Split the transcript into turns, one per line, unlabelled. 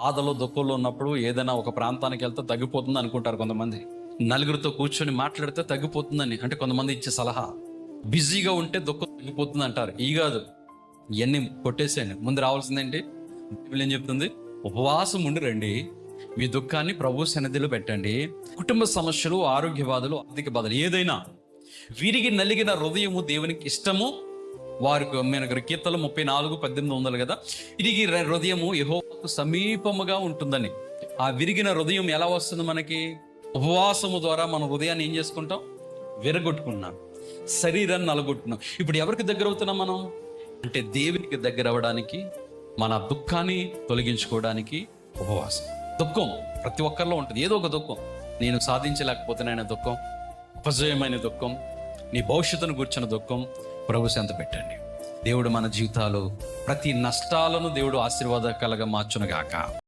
ఆదలో దుఃఖంలో ఉన్నప్పుడు ఏదైనా ఒక ప్రాంతానికి వెళ్తే తగ్గిపోతుంది అనుకుంటారు కొంతమంది. నలుగురితో కూర్చొని మాట్లాడితే తగ్గిపోతుందని అంటే కొంతమంది ఇచ్చే సలహా. బిజీగా ఉంటే దుఃఖం తగ్గిపోతుంది అంటారు. ఈ కాదు, ఇవన్నీ కొట్టేసేయండి. ముందు రావాల్సిందేంటి? బైబిల్ ఏం చెప్తుంది? ఉపవాసం ఉండి రండి, మీ దుఃఖాన్ని ప్రభు సన్నిధిలో పెట్టండి. కుటుంబ సమస్యలు, ఆరోగ్య బాధలు, ఆర్థిక బాధలు ఏదైనా, విరిగి నలిగిన హృదయము దేవునికి ఇష్టము. వారికి మన కీర్తనలు 34:18 కదా, ఇరిగి హృదయము యెహోవాకు సమీపముగా ఉంటుందని. ఆ విరిగిన హృదయం ఎలా వస్తుంది మనకి? ఉపవాసము ద్వారా మన హృదయాన్ని ఏం చేసుకుంటాం? విరగొట్టుకున్నాం, శరీరాన్ని నలగొట్టుకున్నాం. ఇప్పుడు ఎవరికి దగ్గర అవుతున్నాం మనం అంటే దేవునికి దగ్గర అవ్వడానికి, మన దుఃఖాన్ని తొలగించుకోవడానికి ఉపవాసం. దుఃఖం ప్రతి ఒక్కరిలో ఉంటుంది, ఏదో ఒక దుఃఖం. నేను సాధించలేకపోతున్నానే దుఃఖం, అపజయమైన దుఃఖం, నీ భవిష్యత్తును కూర్చున్న దుఃఖం ప్రభు చెంత పెట్టండి. దేవుడు మన జీవితాలు ప్రతి నష్టాలను దేవుడు ఆశీర్వాదకరంగా మార్చునుగాక.